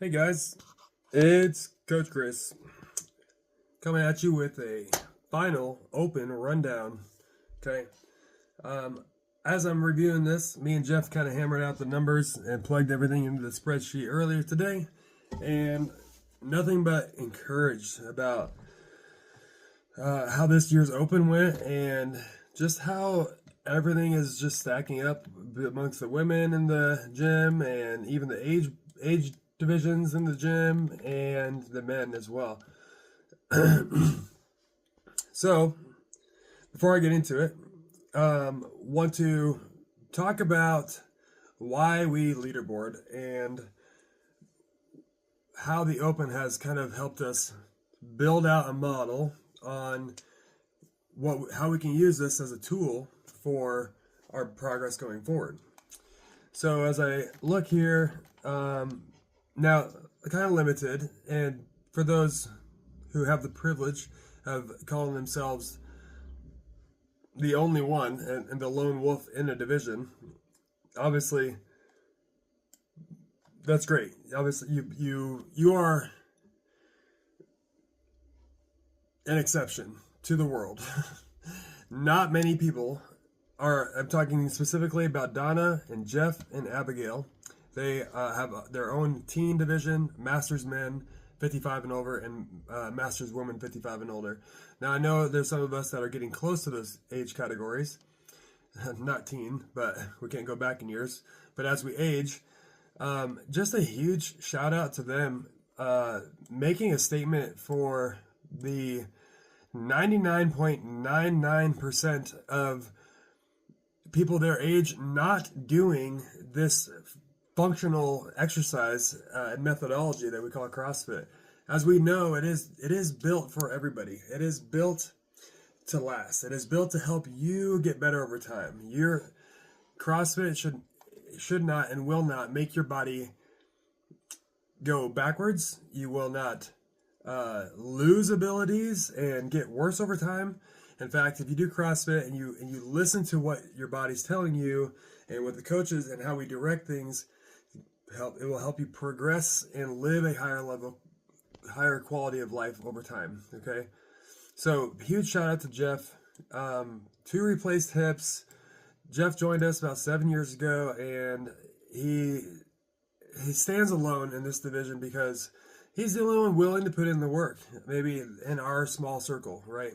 Hey guys, it's Coach Kris coming at you with a final open rundown. Okay, as I'm reviewing this, me and Jeff kind of hammered out the numbers and plugged everything into the spreadsheet earlier today, and nothing but encouraged about how this year's open went and just how everything is just stacking up amongst the women in the gym and even the age divisions in the gym and the men as well. So before I get into it, want to talk about why we leaderboard and how the open has kind of helped us build out a model on how we can use this as a tool for our progress going forward. So as I look here, now kind of limited, and for those who have the privilege of calling themselves the only one and the lone wolf in a division, obviously that's great. Obviously you are an exception to the world. Not many people are. I'm talking specifically about Donna and Jeff and Abigail. They have their own teen division, Masters men 55 and over, and Masters women 55 and older. Now I know there's some of us that are getting close to those age categories. Not teen, but we can't go back in years. But as we age, just a huge shout out to them making a statement for the 99.99% of people their age not doing this functional exercise and methodology that we call CrossFit. As we know, it is built for everybody. It is built to last. It is built to help you get better over time. Your CrossFit should not and will not make your body go backwards. You will not lose abilities and get worse over time. In fact, if you do CrossFit and you listen to what your body's telling you and what the coaches and how we direct things, it will help you progress and live a higher quality of life over time. Okay, so huge shout out to Jeff. 2 replaced hips. Jeff joined us about 7 years ago, and he stands alone in this division because he's the only one willing to put in the work, maybe in our small circle, right?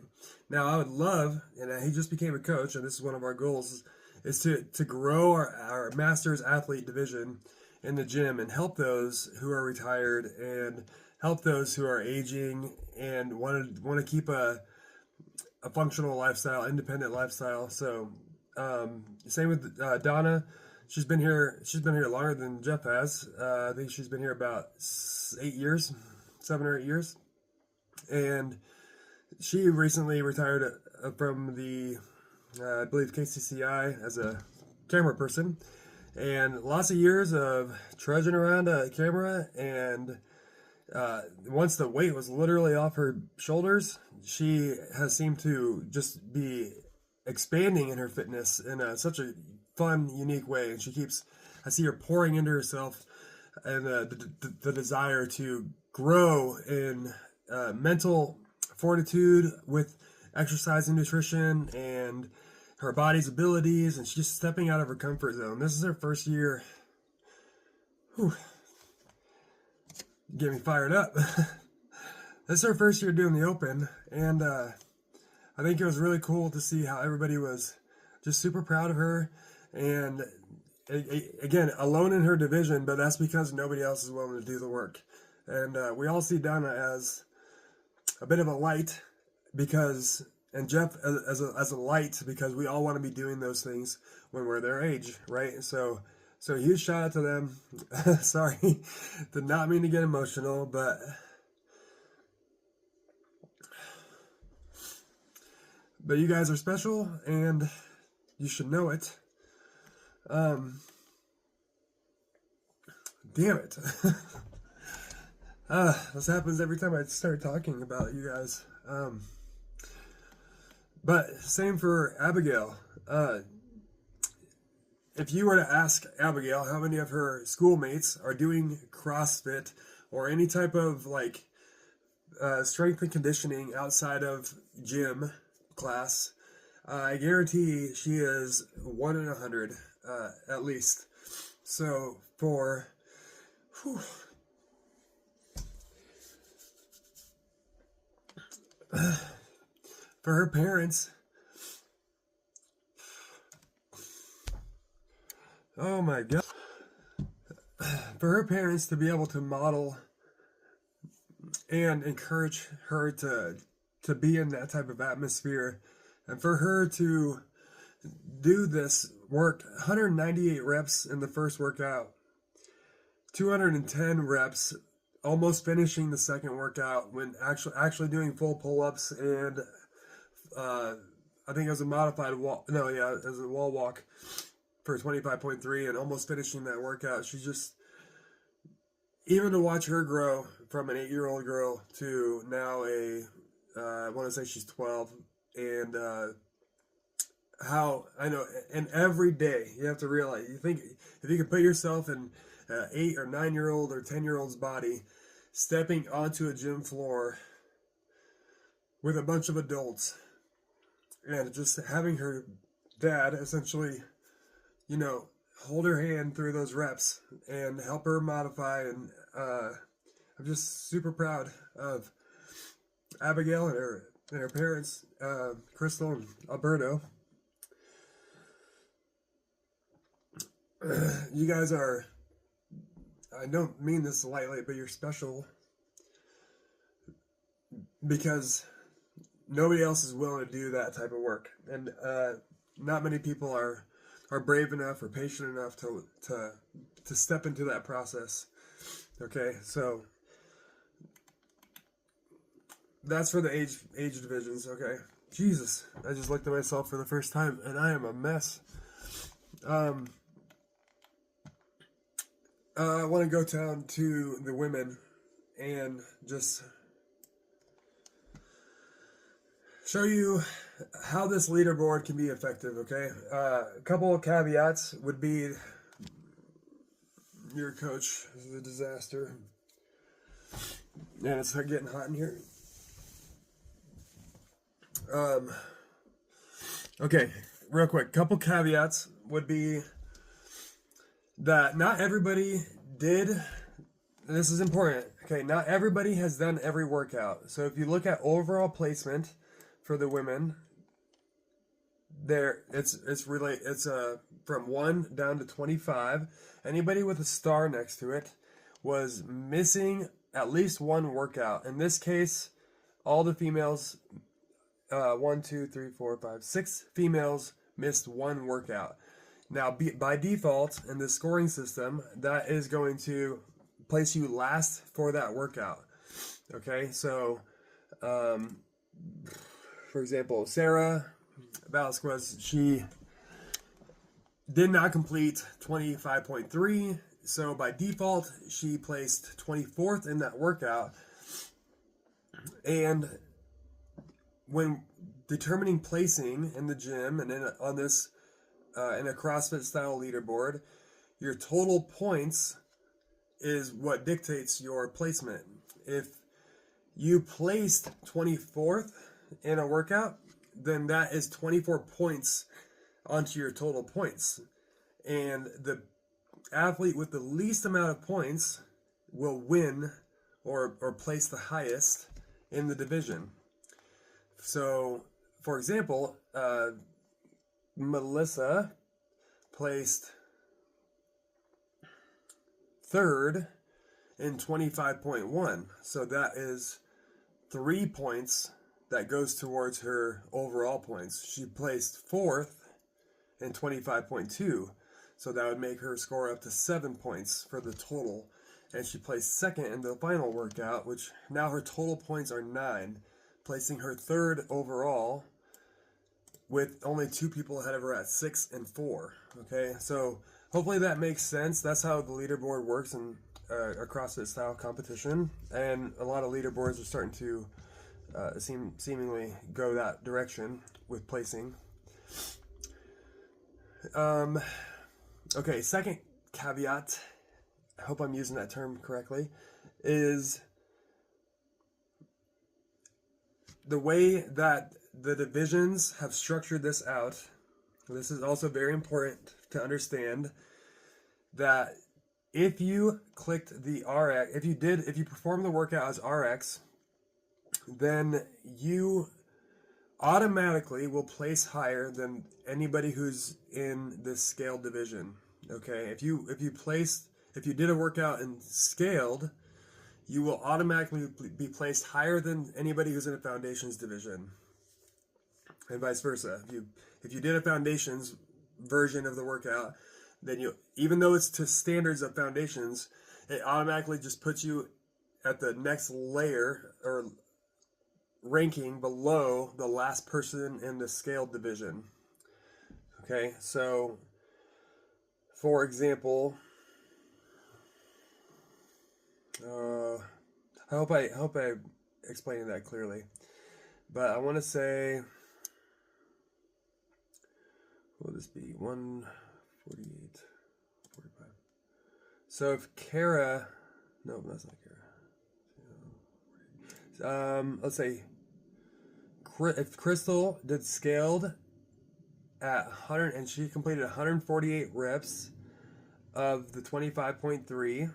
Now, I would love, and he just became a coach, and this is one of our goals, is to grow our Masters athlete division in the gym and help those who are retired and help those who are aging and want to keep a functional lifestyle, independent lifestyle. So, same with Donna. She's been here longer than Jeff has. I think she's been here about 7 or 8 years. And she recently retired from the, I believe, KCCI as a camera person. And lots of years of trudging around a camera. And once the weight was literally off her shoulders, she has seemed to just be expanding in her fitness in such a fun, unique way. And I see her pouring into herself and the desire to grow in mental fortitude with exercise and nutrition and her body's abilities, and she's just stepping out of her comfort zone. This is her first year. Whew. Get me fired up. This is her first year doing the open, and I think it was really cool to see how everybody was just super proud of her. And again, alone in her division, but that's because nobody else is willing to do the work. And we all see Donna as a bit of a light and Jeff as a light, because we all want to be doing those things when we're their age, right? So huge shout out to them. Sorry, did not mean to get emotional, but you guys are special and you should know it. Damn it. This happens every time I start talking about you guys. But same for Abigail. If you were to ask Abigail how many of her schoolmates are doing CrossFit or any type of like strength and conditioning outside of gym class, I guarantee she is 1 in 100 at least. So for her parents, oh my God, for her parents to be able to model and encourage her to be in that type of atmosphere, and for her to do this work, 198 reps in the first workout, 210 reps, almost finishing the second workout when actually doing full pull-ups, and I think it was a modified wall. No, yeah, it was a wall walk for 25.3, and almost finishing that workout. She's just, even to watch her grow from an 8-year-old girl to now I want to say she's 12, and how, I know, and every day you have to realize, you think, if you can put yourself in 8 or 9-year-old or 10-year-old's body, stepping onto a gym floor with a bunch of adults, and just having her dad essentially, hold her hand through those reps and help her modify. And I'm just super proud of Abigail and her parents, Crystal and Alberto. You guys are, I don't mean this lightly, but you're special because nobody else is willing to do that type of work. And not many people are brave enough or patient enough to step into that process. Okay, so that's for the age divisions. Okay, Jesus, I just looked at myself for the first time and I am a mess. I want to go down to the women and just show you how this leaderboard can be effective, okay? A couple of caveats would be your coach is a disaster. And it's getting hot in here. Okay, real quick, couple caveats would be that not everybody did, this is important, okay, not everybody has done every workout. So if you look at overall placement for the women, it's from 1 down to 25. Anybody with a star next to it was missing at least one workout. In this case, all the females, 1, 2, 3, 4, 5, 6 females missed one workout. Now, by default, in the scoring system, that is going to place you last for that workout. Okay, so, for example, Sarah Vasquez, she did not complete 25.3, so by default, she placed 24th in that workout. And when determining placing in the gym and on this in a CrossFit style leaderboard, your total points is what dictates your placement. If you placed 24th in a workout, then that is 24 points onto your total points. And the athlete with the least amount of points will win or place the highest in the division. So, for example, Melissa placed 3rd in 25.1. So that is 3 points that goes towards her overall points. She placed 4th in 25.2. So that would make her score up to 7 points for the total. And she placed 2nd in the final workout, which now her total points are 9, placing her 3rd overall, with only 2 people ahead of her at 6 and 4. Okay, so hopefully that makes sense. That's how the leaderboard works in a CrossFit style competition, and a lot of leaderboards are starting to seemingly go that direction with placing. Okay, second caveat I hope I'm using that term correctly, is the way that the divisions have structured this out. This is also very important to understand that if you clicked the RX, if you performed the workout as RX, then you automatically will place higher than anybody who's in this scaled division. Okay, if you did a workout and scaled, you will automatically be placed higher than anybody who's in a foundations division, and vice versa. If you did a foundations version of the workout, then even though it's to standards of foundations, it automatically just puts you at the next layer or ranking below the last person in the scaled division. Okay, so for example, I hope I explained that clearly, but I want to say, what will this be? 148, 45. So if Kara, no, that's not Kara. Let's say if Crystal did scaled at 100 and she completed 148 reps of the 25.3,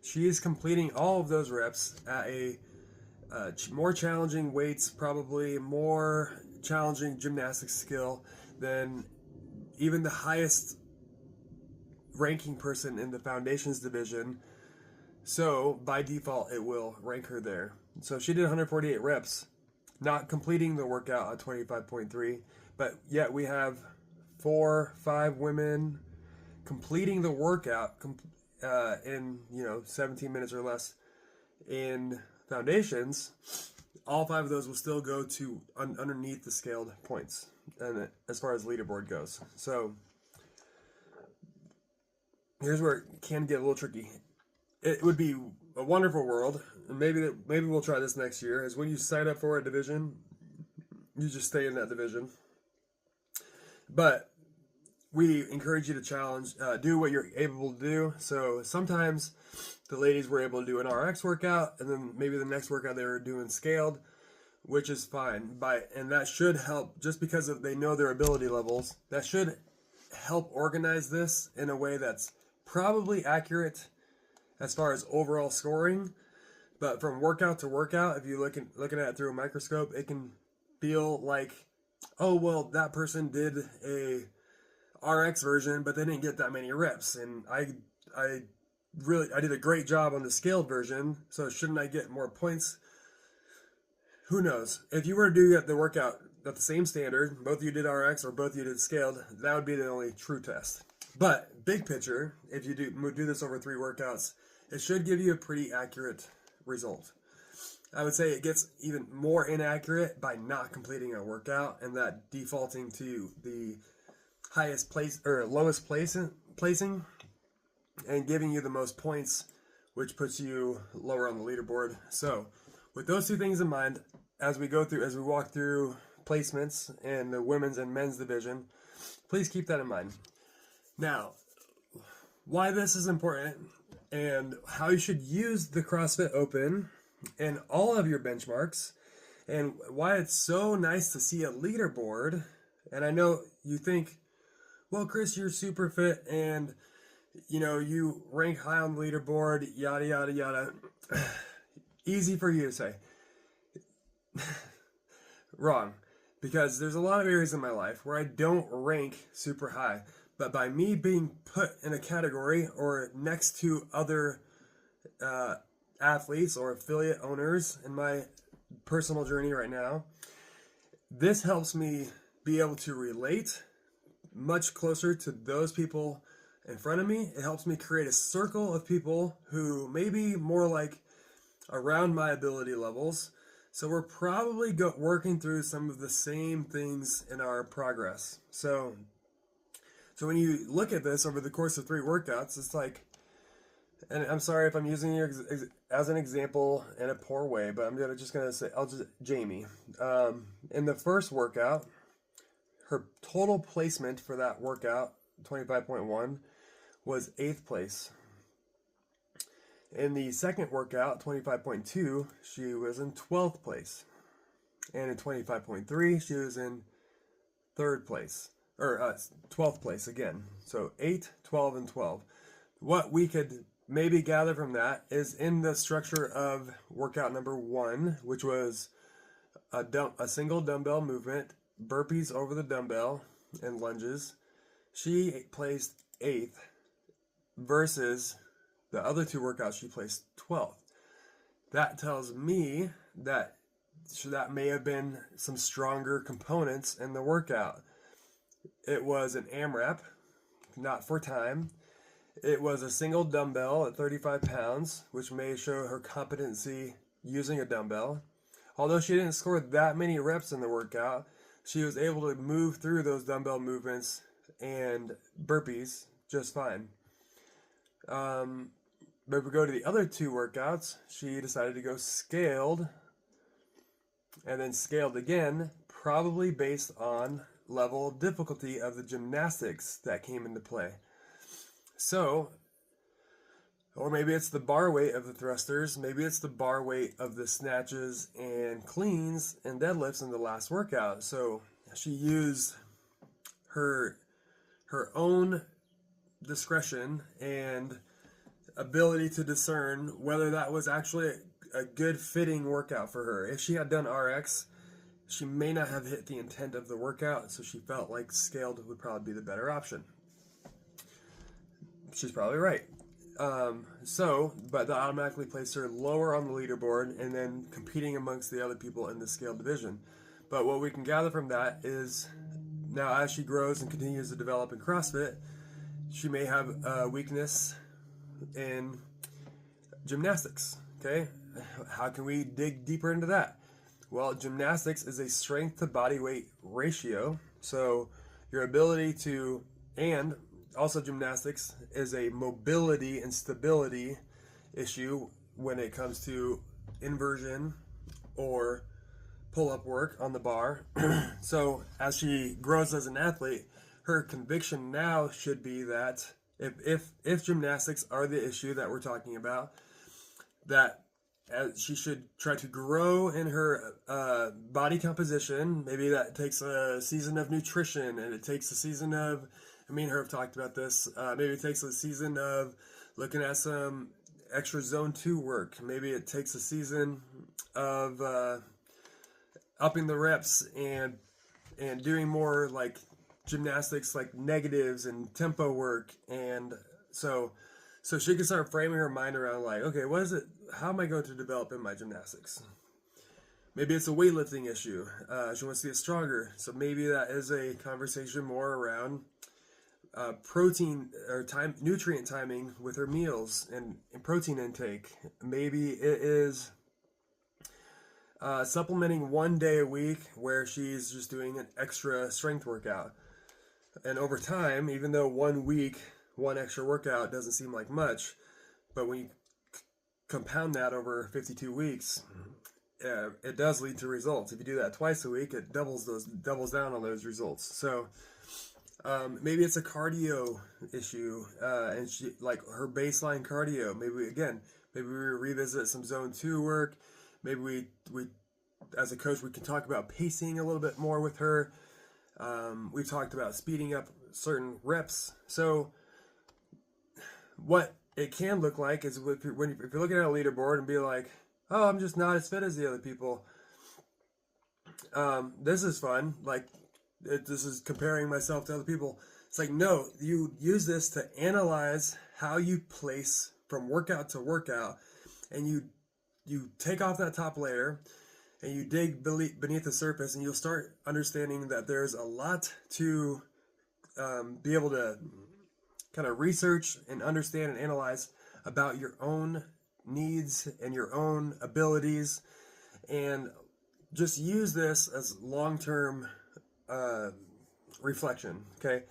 she is completing all of those reps at a more challenging weights, probably more challenging gymnastics skill than even the highest ranking person in the foundations division. So by default, it will rank her there. So she did 148 reps, not completing the workout at 25.3, but yet we have 4-5 women completing the workout in 17 minutes or less in foundations. All 5 of those will still go to underneath the scaled points, and as far as leaderboard goes. So here's where it can get a little tricky. It would be a wonderful world, and maybe we'll try this next year, is when you sign up for a division, you just stay in that division. But we encourage you to challenge, do what you're able to do. So sometimes the ladies were able to do an RX workout, and then maybe the next workout they were doing scaled, which is fine. And that should help, just because they know their ability levels, that should help organize this in a way that's probably accurate as far as overall scoring. But from workout to workout, if you're looking at it through a microscope, it can feel like, oh, well, that person did a RX version, but they didn't get that many reps, and I did a great job on the scaled version, so shouldn't I get more points? Who knows? If you were to do the workout at the same standard, both of you did RX or both of you did scaled, that would be the only true test. But big picture, if you do this over 3 workouts, it should give you a pretty accurate result. I would say it gets even more inaccurate by not completing a workout and that defaulting to the highest place or lowest placing and giving you the most points, which puts you lower on the leaderboard. So with those 2 things in mind, as we walk through placements in the women's and men's division, please keep that in mind. Now, why this is important and how you should use the CrossFit Open in all of your benchmarks, and why it's so nice to see a leaderboard. And I know you think, well, Kris, you're super fit and you rank high on the leaderboard, yada yada yada. Easy for you to say. Wrong, because there's a lot of areas in my life where I don't rank super high, but by me being put in a category or next to other athletes or affiliate owners in my personal journey right now, this helps me be able to relate much closer to those people in front of me. It helps me create a circle of people who may be more like around my ability levels. So we're probably working through some of the same things in our progress. So when you look at this over the course of 3 workouts, it's like, and I'm sorry if I'm using you as an example in a poor way, but I'm just going to say, Jamie. In the first workout, her total placement for that workout, 25.1, was 8th place. In the second workout, 25.2, she was in 12th place. And in 25.3, she was in 3rd place. Or 12th place again. So 8, 12, and 12. What we could maybe gather from that is in the structure of workout number 1, which was a single dumbbell movement, burpees over the dumbbell, and lunges. She placed 8th versus the other 2 workouts she placed 12th. That tells me that may have been some stronger components in the workout. It was an AMRAP, not for time. It was a single dumbbell at 35 pounds, which may show her competency using a dumbbell. Although she didn't score that many reps in the workout, she was able to move through those dumbbell movements and burpees just fine. But if we go to the other 2 workouts, she decided to go scaled, and then scaled again, probably based on level of difficulty of the gymnastics that came into play. So, or maybe it's the bar weight of the thrusters, maybe it's the bar weight of the snatches and cleans and deadlifts in the last workout. So she used her own discretion and ability to discern whether that was actually a good fitting workout for her. If she had done RX, she may not have hit the intent of the workout, so she felt like scaled would probably be the better option. She's probably right. But that automatically placed her lower on the leaderboard and then competing amongst the other people in the scaled division. But what we can gather from that is now as she grows and continues to develop in CrossFit, she may have a weakness in gymnastics. Okay, how can we dig deeper into that? Well, gymnastics is a strength to body weight ratio. So your ability to, and also gymnastics is a mobility and stability issue when it comes to inversion or pull-up work on the bar. So as she grows as an athlete, her conviction now should be that if gymnastics are the issue that we're talking about, that she should try to grow in her body composition. Maybe that takes a season of nutrition, and it takes a season of, me and her have talked about this, maybe it takes a season of looking at some extra zone 2 work. Maybe it takes a season of upping the reps and doing more like gymnastics, like negatives and tempo work. And so she can start framing her mind around like, okay, what is it? How am I going to develop in my gymnastics? Maybe it's a weightlifting issue. She wants to get stronger. So maybe that is a conversation more around protein or nutrient timing with her meals and protein intake. Maybe it is supplementing 1 day a week where she's just doing an extra strength workout. And over time, even though 1 week, 1 extra workout doesn't seem like much, but when you compound that over 52 weeks, it does lead to results. If you do that twice a week, it doubles down on those results. So maybe it's a cardio issue, and she, like her baseline cardio. Maybe we revisit some zone 2 work. Maybe we as a coach, we can talk about pacing a little bit more with her. We've talked about speeding up certain reps. So what it can look like is if you're looking at a leaderboard and be like, oh, I'm just not as fit as the other people. This is fun. Like, this is comparing myself to other people. It's like, no, you use this to analyze how you place from workout to workout, and you take off that top layer and you dig beneath the surface, and you'll start understanding that there's a lot to be able to kind of research and understand and analyze about your own needs and your own abilities, and just use this as long-term reflection. Okay,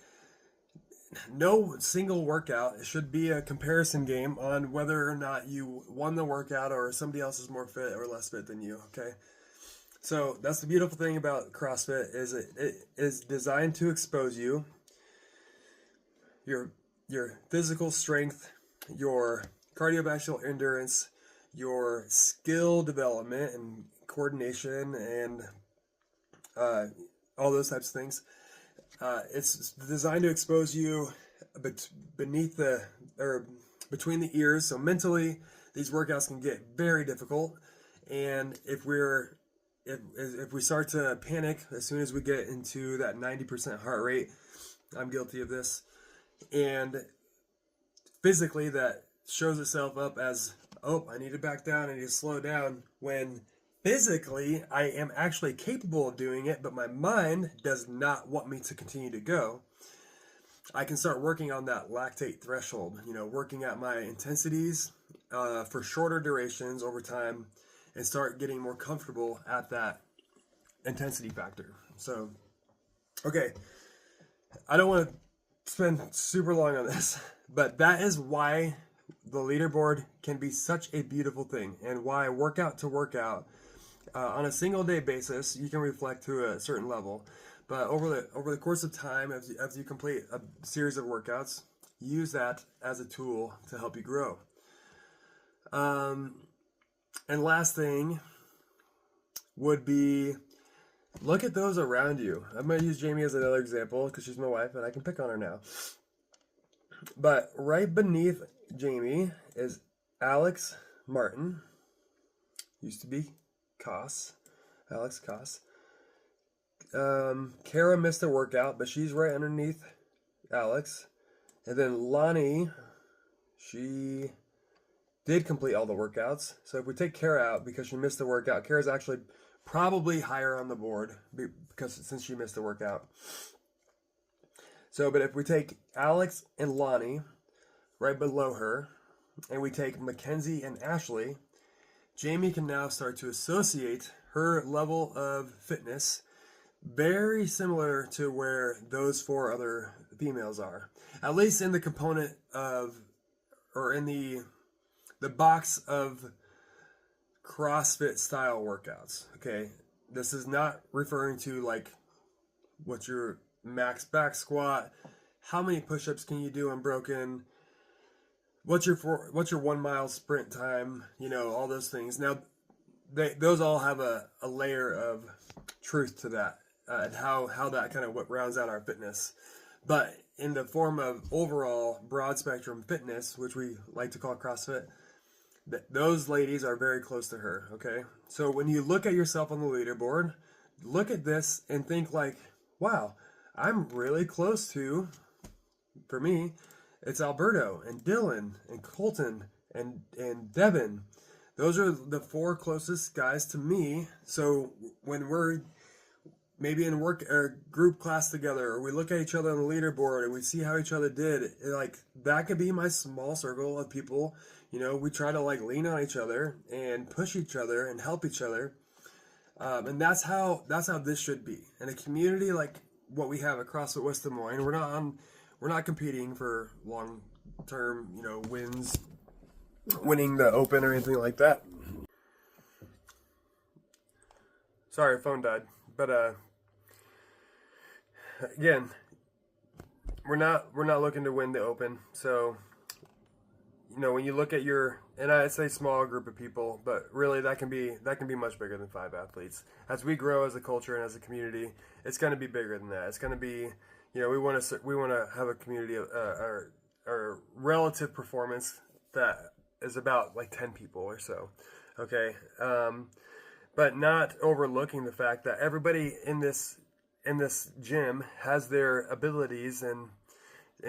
no single workout should be a comparison game on whether or not you won the workout or somebody else is more fit or less fit than you. Okay, so that's the beautiful thing about CrossFit, is it is designed to expose your physical strength, your cardiovascular endurance, your skill development and coordination, and all those types of things. It's designed to expose you beneath or between the ears. So mentally, these workouts can get very difficult. And if we start to panic as soon as we get into that 90% heart rate, I'm guilty of this. And physically, that shows itself up as, oh, I need to back down, I need to slow down, when physically I am actually capable of doing it, but my mind does not want me to continue to go. I can start working on that lactate threshold, working at my intensities for shorter durations over time, and start getting more comfortable at that intensity factor. So, okay, I don't want to spend super long on this, but that is why the leaderboard can be such a beautiful thing, and why workout to workout on a single day basis you can reflect to a certain level. But over the course of time, as you complete a series of workouts, use that as a tool to help you grow. And last thing would be, look at those around you. I'm going to use Jamie as another example because she's my wife and I can pick on her now. But right beneath Jamie is Alex Martin. Used to be Alex Koss. Kara missed a workout, but she's right underneath Alex. And then Lonnie, she did complete all the workouts. So if we take Kara out because she missed the workout, Kara's actually probably higher on the board since she missed the workout. So, but if we take Alex and Lonnie right below her, and we take Mackenzie and Ashley, Jamie can now start to associate her level of fitness very similar to where those 4 other females are. At least in the component of, or in the box of CrossFit style workouts. Okay, this is not referring to like what's your max back squat, how many push-ups can you do unbroken, what's your 1 mile sprint time, all those things. Now those all have a layer of truth to that, and how that kind of what rounds out our fitness. But in the form of overall broad spectrum fitness, which we like to call CrossFit, those ladies are very close to her. Okay, so when you look at yourself on the leaderboard, look at this and think like, wow, I'm really close to, for me, it's Alberto and Dylan and Colton and Devin. Those are the 4 closest guys to me. So when we're maybe in work or group class together, or we look at each other on the leaderboard and we see how each other did, like that could be my small circle of people. We try to like lean on each other and push each other and help each other. And that's how this should be. In a community like what we have at CrossFit West Des Moines, we're not competing for long-term, wins, winning the Open or anything like that. Sorry, phone died. But again, we're not looking to win the Open. So, when you look at and I'd say small group of people, but really that can be much bigger than 5 athletes. As we grow as a culture and as a community, it's going to be bigger than that. It's going to be, we want to have a community of our relative performance that is about like 10 people or so. Okay. But not overlooking the fact that everybody in this gym has their abilities, and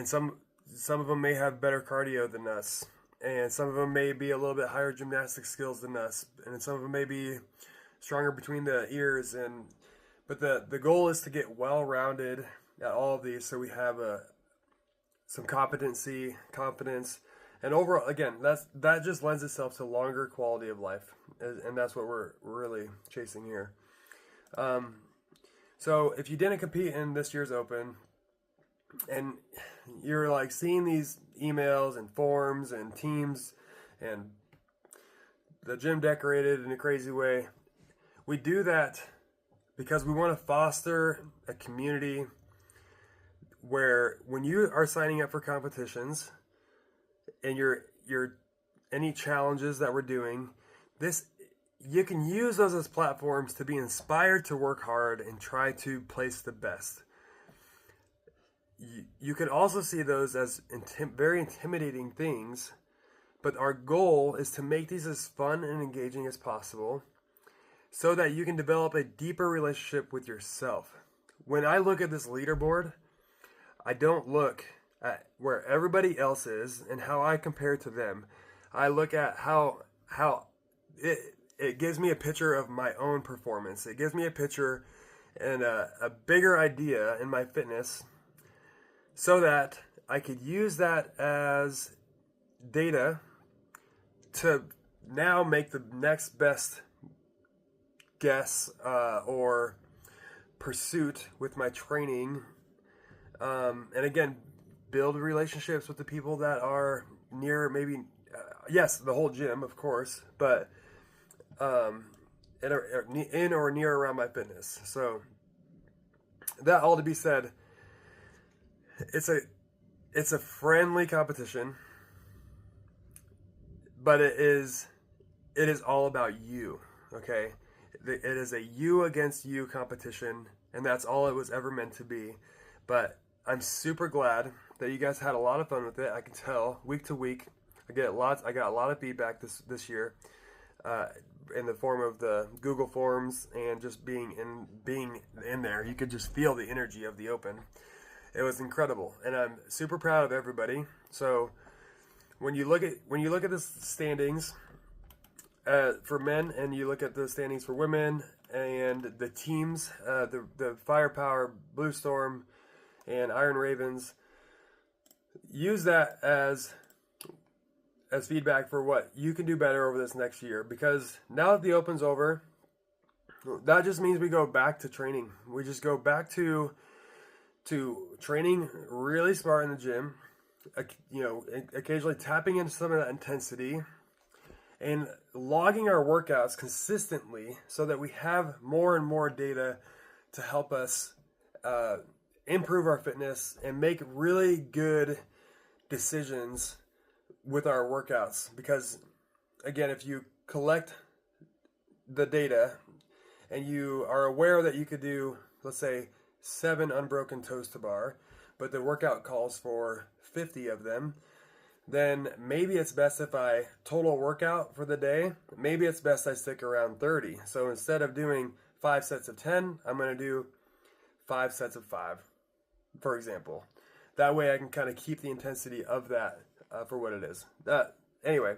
some of them may have better cardio than us, and some of them may be a little bit higher gymnastic skills than us, and some of them may be stronger between the ears. But the goal is to get well-rounded at all of these, so we have some competency, confidence, and overall, again, that just lends itself to longer quality of life, and that's what we're really chasing here. So if you didn't compete in this year's Open, and you're like seeing these emails and forms and teams and the gym decorated in a crazy way, we do that because we want to foster a community where when you are signing up for competitions and you're any challenges that we're doing, you can use those as platforms to be inspired to work hard and try to place the best. You can also see those as very intimidating things, but our goal is to make these as fun and engaging as possible so that you can develop a deeper relationship with yourself. When I look at this leaderboard, I don't look at where everybody else is and how I compare to them. I look at how it gives me a picture of my own performance. It gives me a picture and a bigger idea in my fitness so that I could use that as data to now make the next best guess or pursuit with my training. And again, build relationships with the people that are near, maybe, yes, the whole gym, of course, but in or near around my fitness. So that all to be said, it's a friendly competition, but it is all about you. Okay, it is a you against you competition, and that's all it was ever meant to be. But I'm super glad that you guys had a lot of fun with it. I can tell week to week. I got a lot of feedback this year. In the form of the Google Forms and just being in there. You could just feel the energy of the Open. It was incredible, and I'm super proud of everybody. So when you look at the standings for men, and you look at the standings for women and the teams, the Firepower, Blue Storm, and Iron Ravens, use that as feedback for what you can do better over this next year. Because now that the Open's over, that just means we go back to training. We just go back to training really smart in the gym, occasionally tapping into some of that intensity and logging our workouts consistently so that we have more and more data to help us improve our fitness and make really good decisions with our workouts. Because again, if you collect the data and you are aware that you could do, let's say, 7 unbroken toes to bar, but the workout calls for 50 of them, then maybe it's best if I total workout for the day, maybe it's best I stick around 30. So instead of doing 5 sets of 10, I'm going to do 5 sets of 5, for example. That way I can kind of keep the intensity of that for what it is. Anyway,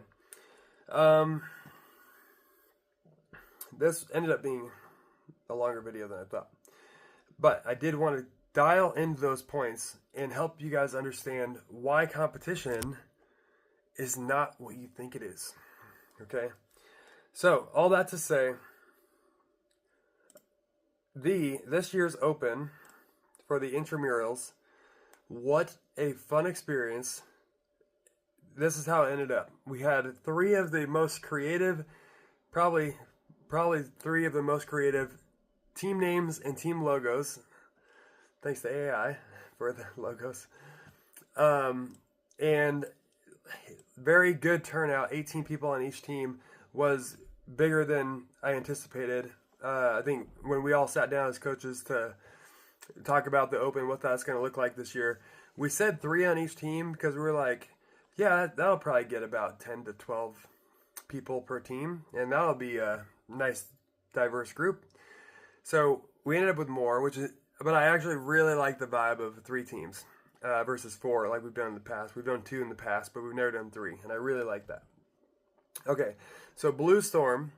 this ended up being a longer video than I thought. But I did want to dial into those points and help you guys understand why competition is not what you think it is. Okay? So, all that to say, this year's Open for the Intramurals, what a fun experience. This is how it ended up. We had 3 of the most creative, probably 3 of the most creative team names and team logos. Thanks to AI for the logos. And very good turnout. 18 people on each team was bigger than I anticipated. I think when we all sat down as coaches to talk about the Open, what that's going to look like this year, we said 3 on each team because we were like, yeah, that'll probably get about 10 to 12 people per team, and that'll be a nice, diverse group. So we ended up with more, but I actually really like the vibe of 3 teams versus 4 like we've done in the past. We've done 2 in the past, but we've never done 3, and I really like that. Okay, so Blue Storm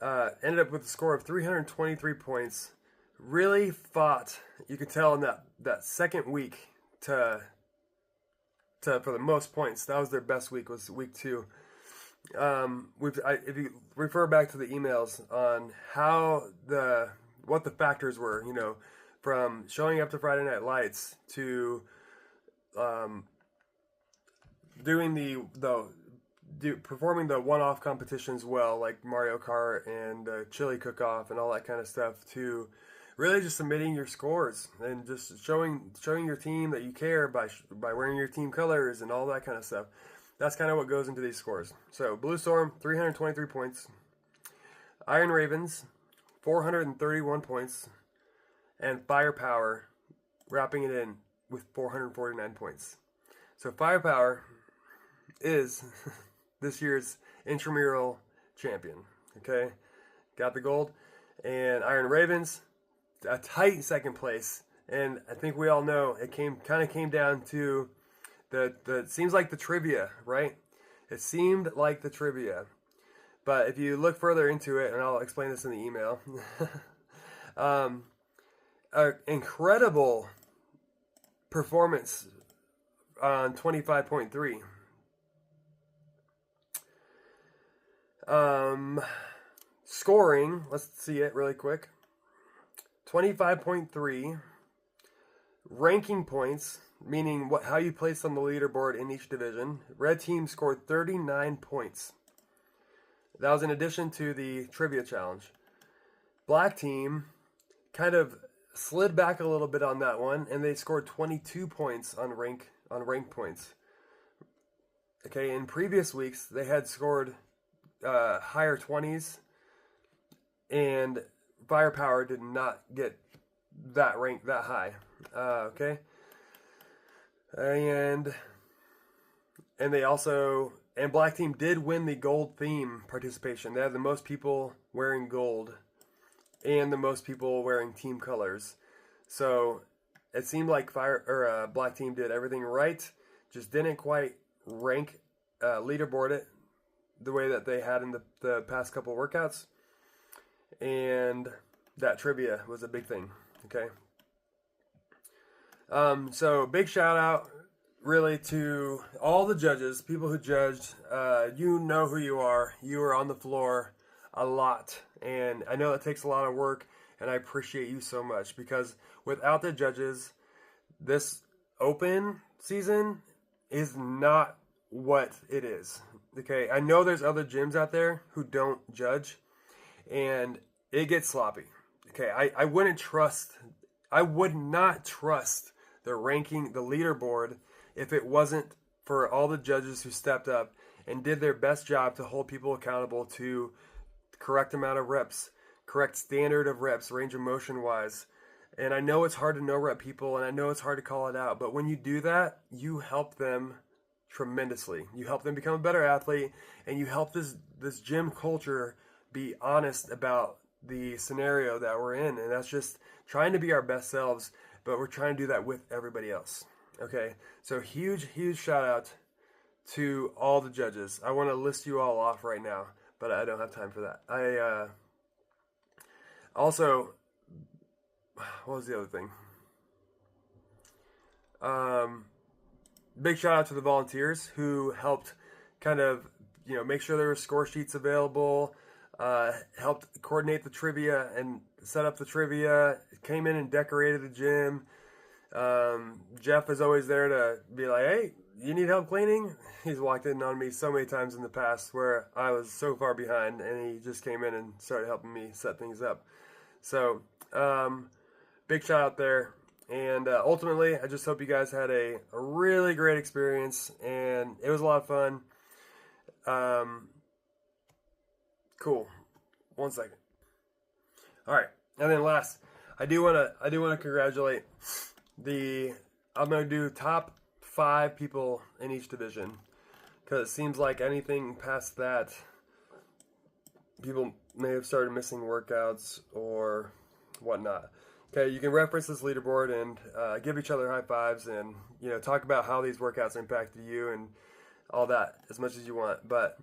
ended up with a score of 323 points. Really fought, you could tell in that second week for the most points. That was their best week, was week 2. If you refer back to the emails on what the factors were, from showing up to Friday Night Lights to performing the one-off competitions well, like Mario Kart and Chili Cook-Off and all that kind of stuff, to really just submitting your scores and just showing your team that you care by wearing your team colors and all that kind of stuff. that's kind of what goes into these scores. So Blue Storm, 323 points. Iron Ravens, 431 points. And Firepower, wrapping it in with 449 points. So Firepower is this year's Intramural champion. Okay, got the gold. And Iron Ravens, a tight second place. And I think we all know it kind of came down to the seems like the trivia, right? It seemed like the trivia. But if you look further into it, and I'll explain this in the email, an incredible performance on 25.3. Scoring, let's see it really quick. 25.3. Ranking points, meaning how you place on the leaderboard in each division. Red team scored 39 points. That was in addition to the trivia challenge. Black team kind of slid back a little bit on that one, and they scored 22 points on rank points. Okay, in previous weeks they had scored higher 20s, and Firepower did not get that rank that high. Okay, and they also, and Black team did win the gold theme participation. They had the most people wearing gold and the most people wearing team colors. So it seemed like Black team did everything right, just didn't quite rank leaderboard it the way that they had in the past couple workouts. And that trivia was a big thing. Okay. So big shout out really to all the judges, people who judged. You know who you are. You are on the floor a lot. And I know it takes a lot of work, and I appreciate you so much, because without the judges, this open season is not what it is. Okay, I know there's other gyms out there who don't judge, and it gets sloppy. Okay, I would not trust the ranking, the leaderboard, if it wasn't for all the judges who stepped up and did their best job to hold people accountable to the correct amount of reps, correct standard of reps, range of motion wise. And I know it's hard to no rep people, and I know it's hard to call it out, but when you do that, you help them tremendously. You help them become a better athlete, and you help this gym culture be honest about the scenario that we're in, and that's just trying to be our best selves, but we're trying to do that with everybody else. Okay, so huge shout out to all the judges. I want to list you all off right now, but I don't have time for that. Also, what was the other thing? Big shout out to the volunteers who helped kind of, make sure there were score sheets available, helped coordinate the trivia and set up the trivia, came in and decorated the gym. Jeff is always there to be like, hey, you need help cleaning? He's walked in on me so many times in the past where I was so far behind, and he just came in and started helping me set things up. So, big shout out there. And ultimately, I just hope you guys had a really great experience, and it was a lot of fun. Cool. 1 second. All right, and then last, I do want to congratulate I'm going to do top 5 people in each division, because it seems like anything past that, people may have started missing workouts or whatnot. Okay, you can reference this leaderboard and give each other high fives, and talk about how these workouts impacted you and all that as much as you want. But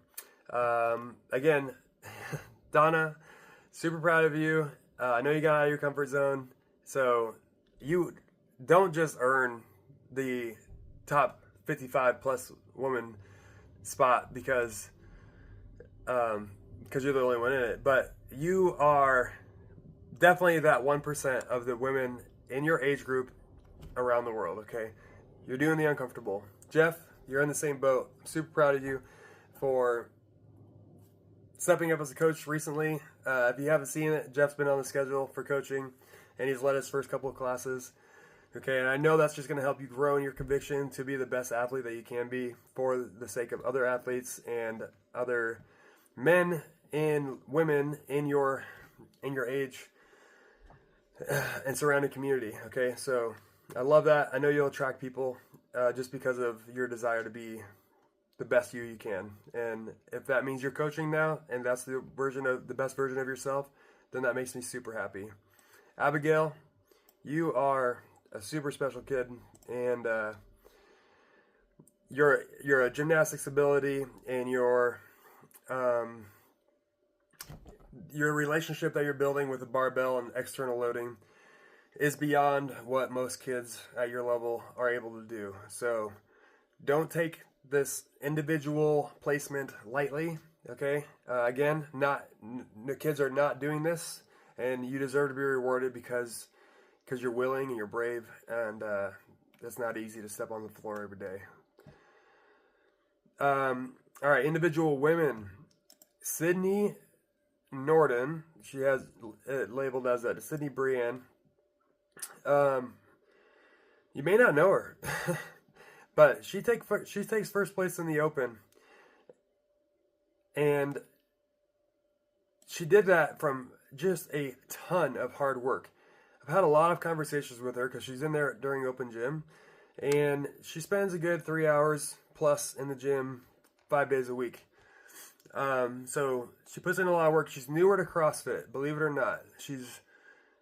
again, Donna, super proud of you. I know you got out of your comfort zone, so you don't just earn the top 55 plus woman spot because you're the only one in it, but you are definitely that 1% of the women in your age group around the world. Okay, you're doing the uncomfortable. Jeff, you're in the same boat. I'm super proud of you for stepping up as a coach recently. If you haven't seen it, Jeff's been on the schedule for coaching, and he's led his first couple of classes. Okay, and I know that's just going to help you grow in your conviction to be the best athlete that you can be for the sake of other athletes and other men and women in your age and surrounding community. Okay, so I love that. I know you'll attract people just because of your desire to be the best you can. And if that means you're coaching now and that's the best version of yourself, then that makes me super happy. Abigail, you are a super special kid, and your gymnastics ability and your relationship that you're building with the barbell and external loading is beyond what most kids at your level are able to do. So don't take this individual placement lightly. Okay, again, the kids are not doing this, and you deserve to be rewarded because you're willing and you're brave, and it's not easy to step on the floor every day. All right, individual women. Sydney Norden, she has it labeled as that. Sydney Brienne. You may not know her, but she takes first place in the Open, and she did that from just a ton of hard work. I've had a lot of conversations with her because she's in there during open gym, and she spends a good 3 hours plus in the gym 5 days a week. So she puts in a lot of work. She's newer to CrossFit, believe it or not. She's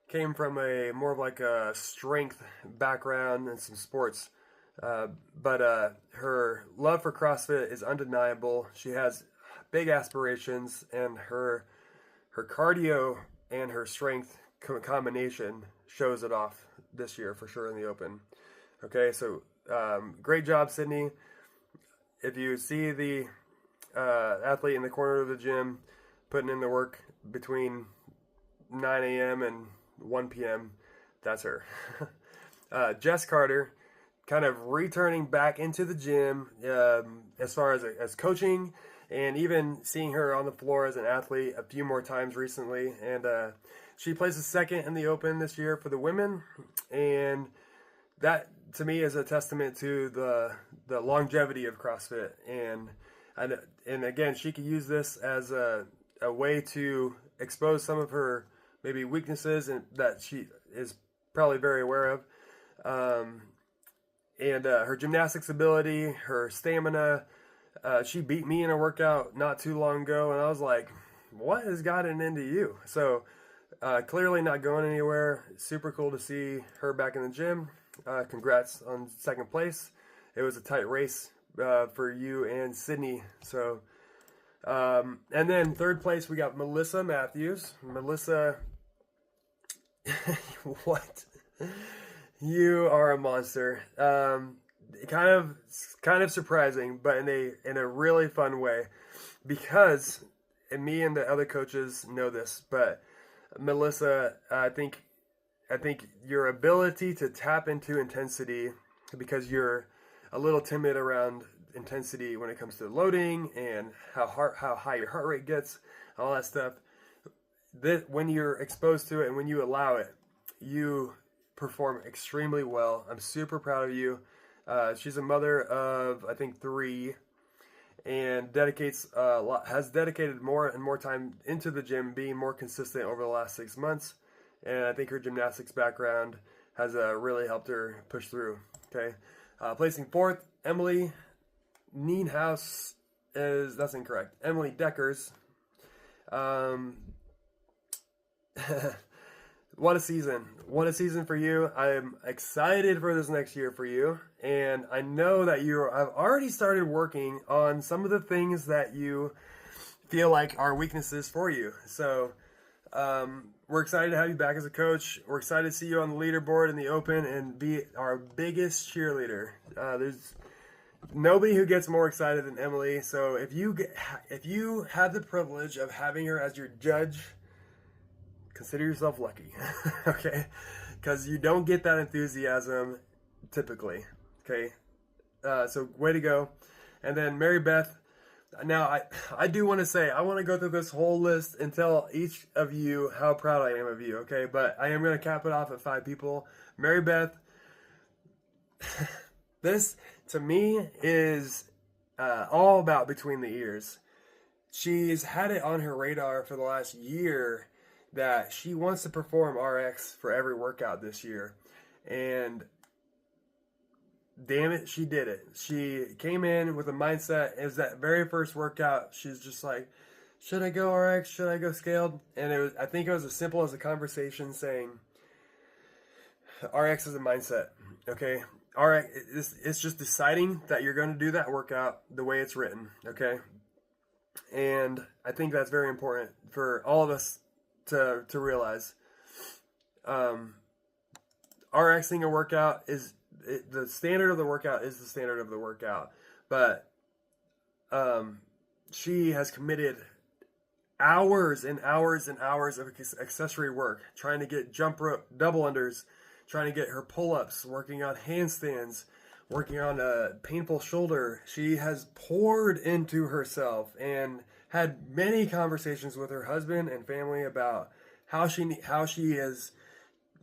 came from a more of like a strength background and some sports, but her love for CrossFit is undeniable. She has big aspirations, and her cardio and her strength combination shows it off this year for sure in the Open. Okay, so great job, Sydney. If you see the athlete in the corner of the gym putting in the work between 9 a.m. and 1 p.m., that's her. Jess Carter, kind of returning back into the gym as far as coaching, and even seeing her on the floor as an athlete a few more times recently. And she places second in the Open this year for the women, and that to me is a testament to the longevity of CrossFit. And again, she could use this as a way to expose some of her maybe weaknesses and that she is probably very aware of. And her gymnastics ability, her stamina. She beat me in a workout not too long ago, and I was like, what has gotten into you? So clearly not going anywhere. Super cool to see her back in the gym. Congrats on second place. It was a tight race for you and Sydney. So, and then third place, we got Melissa Matthews. Melissa, what? You are a monster. Kind of surprising, but in a really fun way, because and me and the other coaches know this, but Melissa, I think your ability to tap into intensity, because you're a little timid around intensity when it comes to loading and how high your heart rate gets, all that stuff. When you're exposed to it and when you allow it, you perform extremely well. I'm super proud of you. She's a mother of, I think, 3, and has dedicated more and more time into the gym, being more consistent over the last 6 months. And I think her gymnastics background has really helped her push through. Okay, placing 4th, Emily Nienhaus that's incorrect. Emily Deckers. What a season. What a season for you. I'm excited for this next year for you. And I know that I've already started working on some of the things that you feel like are weaknesses for you. So we're excited to have you back as a coach. We're excited to see you on the leaderboard in the Open and be our biggest cheerleader. There's nobody who gets more excited than Emily. So if you have the privilege of having her as your judge, consider yourself lucky, okay? Because you don't get that enthusiasm typically, okay? So way to go. And then Mary Beth. Now, I do want to say, I want to go through this whole list and tell each of you how proud I am of you, okay? But I am going to cap it off at 5 people. Mary Beth, this to me is all about between the ears. She's had it on her radar for the last year that she wants to perform RX for every workout this year. And damn it, she did it. She came in with a mindset. It was that very first workout. She's just like, should I go RX? Should I go scaled? And I think it was as simple as a conversation saying, RX is a mindset. Okay. RX, it's just deciding that you're going to do that workout the way it's written. Okay. And I think that's very important for all of us to realize. RXing a workout is the standard of the workout is the standard of the workout, but she has committed hours and hours and hours of accessory work, trying to get jump rope, double unders, trying to get her pull-ups, working on handstands, working on a painful shoulder. She has poured into herself and had many conversations with her husband and family about how she is,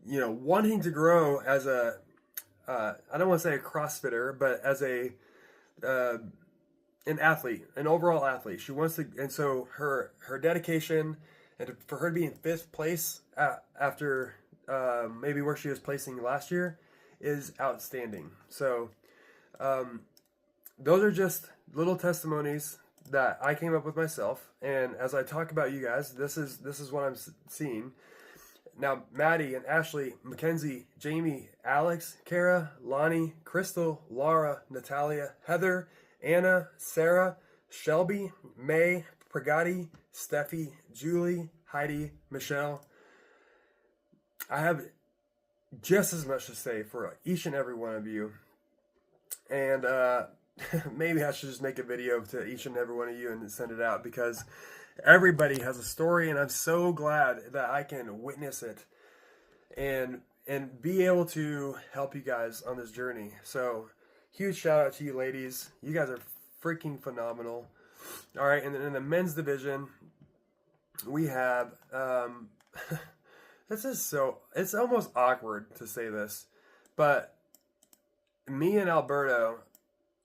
wanting to grow as a I don't want to say a CrossFitter, but as an athlete, an overall athlete. She wants to, and so her dedication, and for her to be in fifth place after maybe where she was placing last year, is outstanding. So those are just little testimonies that I came up with myself, and as I talk about you guys, this is what I'm seeing. Now, Maddie and Ashley, Mackenzie, Jamie, Alex, Kara, Lonnie, Crystal, Laura, Natalia, Heather, Anna, Sarah, Shelby, May, Pragati, Steffi, Julie, Heidi, Michelle. I have just as much to say for each and every one of you. And maybe I should just make a video to each and every one of you and send it out, because everybody has a story, and I'm so glad that I can witness it and be able to help you guys on this journey. So huge shout out to you ladies. You guys are freaking phenomenal. All right, and then in the men's division, we have it's almost awkward to say this, but me and Alberto,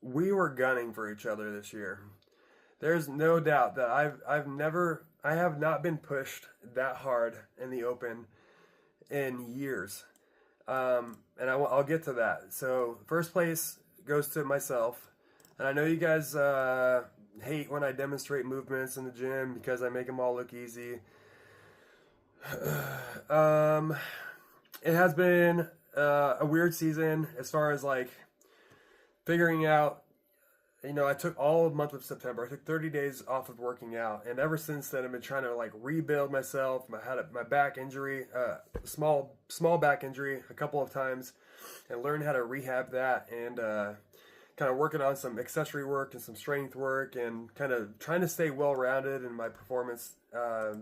we were gunning for each other this year. There's no doubt that I have not been pushed that hard in the open in years. And I'll get to that. So first place goes to myself. And I know you guys hate when I demonstrate movements in the gym because I make them all look easy. It has been a weird season as far as like figuring out. I took all of the month of September. I took 30 days off of working out, and ever since then, I've been trying to like rebuild myself. I had my back injury, small back injury, a couple of times, and learned how to rehab that, and kind of working on some accessory work and some strength work, and kind of trying to stay well-rounded in my performance. I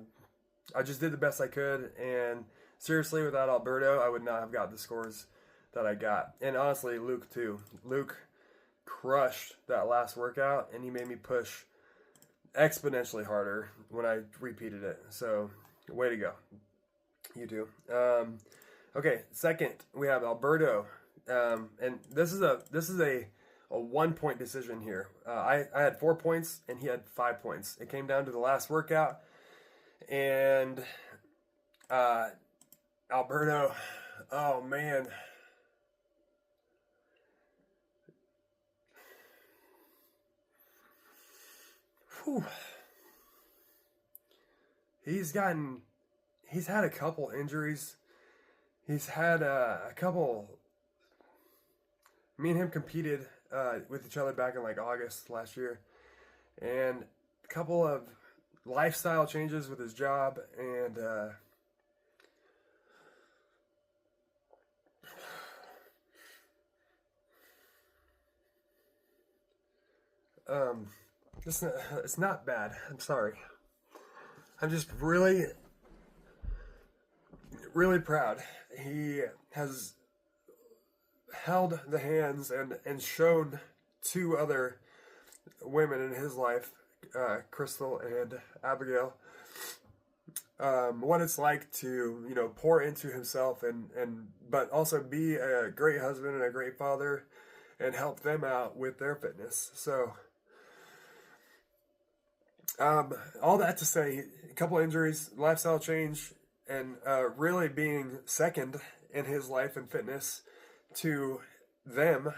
just did the best I could, and seriously, without Alberto, I would not have got the scores that I got, and honestly, Luke too. Luke crushed that last workout, and he made me push exponentially harder when I repeated it. So way to go, you two. Okay, second we have Alberto, and this is a 1 point decision here. I had 4 points and he had 5 points. It came down to the last workout, and Alberto, oh man. Whew. He's had a couple injuries. He's had a couple. Me and him competed with each other back in like August last year, and a couple of lifestyle changes with his job, and it's not bad. I'm sorry. I'm just really, really proud. He has held the hands and shown 2 other women in his life, Crystal and Abigail, what it's like to, pour into himself but also be a great husband and a great father and help them out with their fitness. So, all that to say, a couple injuries, lifestyle change, and really being second in his life and fitness to them,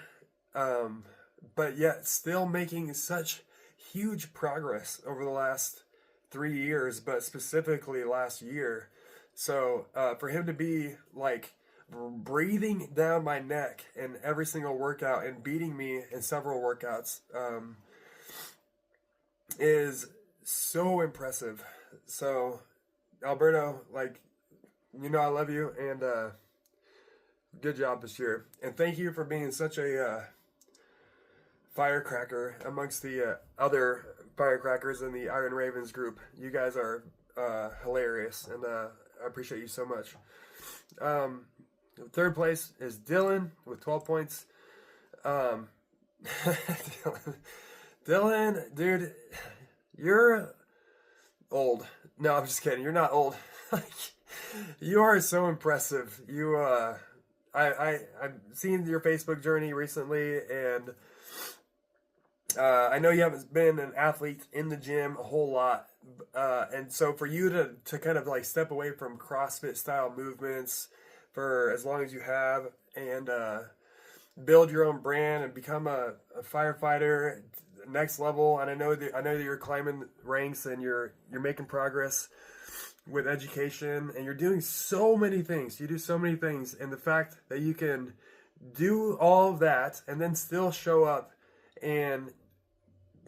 but yet still making such huge progress over the last 3 years, but specifically last year. So for him to be like breathing down my neck in every single workout and beating me in several workouts is so impressive. So Alberto, I love you, and good job this year. And thank you for being such a firecracker amongst the other firecrackers in the Iron Ravens group. You guys are hilarious, and I appreciate you so much. Third place is Dylan with 12 points. Dylan, dude, you're old. No, I'm just kidding. You're not old. You are so impressive. I've seen your Facebook journey recently, and I know you haven't been an athlete in the gym a whole lot, and so for you to kind of like step away from CrossFit style movements for as long as you have, and build your own brand and become a firefighter next level. And I know that you're climbing ranks, and you're making progress with education, and you're doing so many things. You do so many things, and the fact that you can do all of that and then still show up and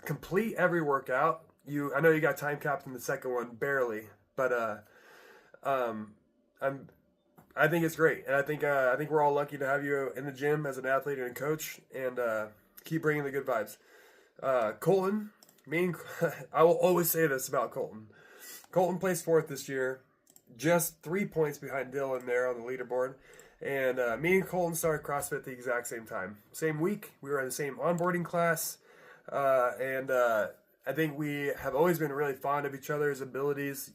complete every workout. I know you got time capped in the second one, barely, but I think it's great, and I think we're all lucky to have you in the gym as an athlete and a coach, and keep bringing the good vibes. Colton, I will always say this about Colton. Colton placed fourth this year, just 3 points behind Dylan there on the leaderboard. And me and Colton started CrossFit at the exact same time. Same week, we were in the same onboarding class. And I think we have always been really fond of each other's abilities.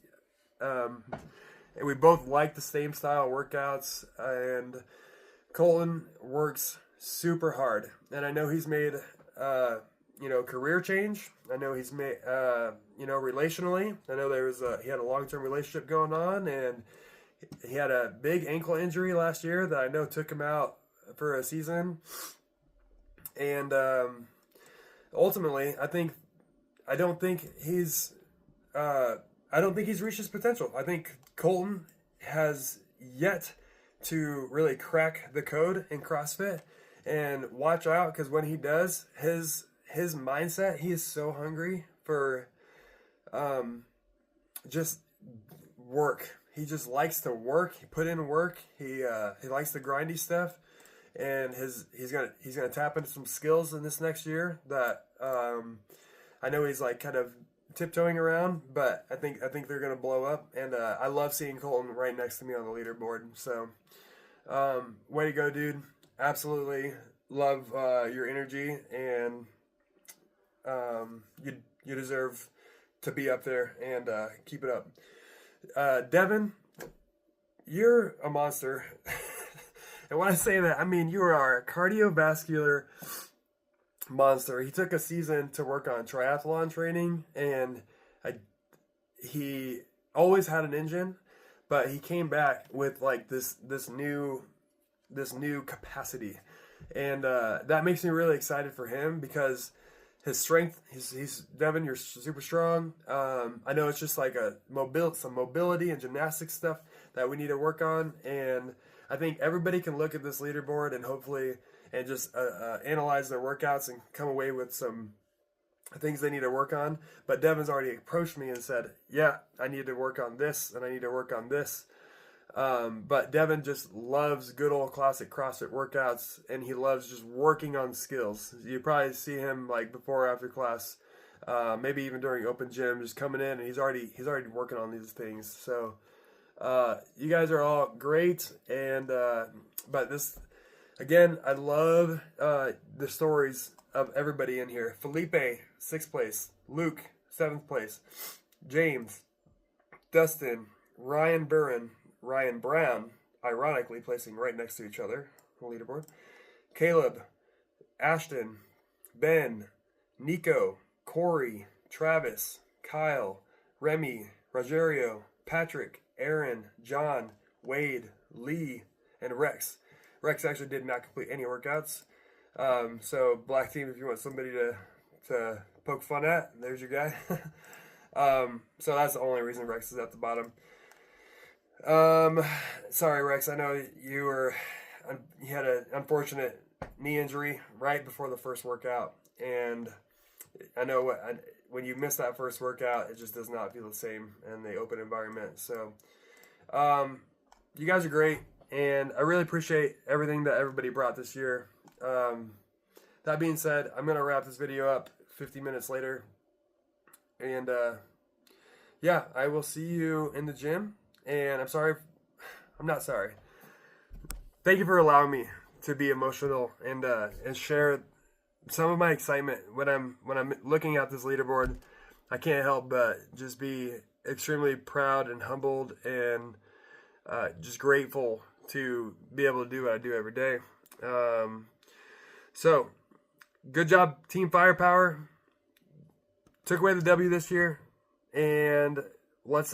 And we both like the same style workouts. And Colton works super hard. And I know he's made career change. I know he's made, relationally. I know he had a long-term relationship going on, and he had a big ankle injury last year that I know took him out for a season. And ultimately, I don't think he's reached his potential. I think Colton has yet to really crack the code in CrossFit, and watch out, because when he does, his mindset, he is so hungry for just work. He just likes to work. He put in work. He likes the grindy stuff, and he's gonna tap into some skills in this next year that I know he's like kind of tiptoeing around, but I think they're gonna blow up. And I love seeing Colton right next to me on the leaderboard. So way to go, dude! Absolutely love your energy, and you deserve to be up there, and keep it up. Devin, you're a monster. And when I say that, I mean you are a cardiovascular monster. He took a season to work on triathlon training, and he always had an engine, but he came back with like this new capacity, and that makes me really excited for him, because his strength, he's Devin, you're super strong. I know it's just like some mobility and gymnastics stuff that we need to work on, and I think everybody can look at this leaderboard and just analyze their workouts and come away with some things they need to work on. But Devin's already approached me and said, yeah, I need to work on this, and I need to work on this. But Devin just loves good old classic CrossFit workouts, and he loves just working on skills. You probably see him like before or after class, maybe even during open gym, just coming in, and he's already working on these things. So you guys are all great, and but this again, I love the stories of everybody in here. Felipe, 6th place. Luke, 7th place. James, Dustin, Ryan Burren, Ryan Brown, ironically placing right next to each other on the leaderboard. Caleb, Ashton, Ben, Nico, Corey, Travis, Kyle, Remy, Rogerio, Patrick, Aaron, John, Wade, Lee, and Rex. Rex actually did not complete any workouts. So Black Team, if you want somebody to poke fun at, there's your guy. So that's the only reason Rex is at the bottom. Sorry, Rex. I know you had an unfortunate knee injury right before the first workout, and I know when you miss that first workout, it just does not feel the same in the open environment. So, you guys are great, and I really appreciate everything that everybody brought this year. That being said, I'm gonna wrap this video up 50 minutes later, and yeah, I will see you in the gym. And I'm not sorry. Thank you for allowing me to be emotional and share some of my excitement when I'm looking at this leaderboard. I can't help but just be extremely proud and humbled and just grateful to be able to do what I do every day. So good job, Team Firepower. Took away the W this year, and let's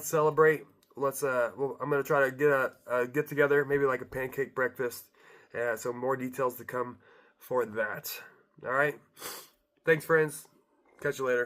celebrate. I'm gonna try to get a get together, maybe like a pancake breakfast. So more details to come for that. All right. Thanks, friends. Catch you later.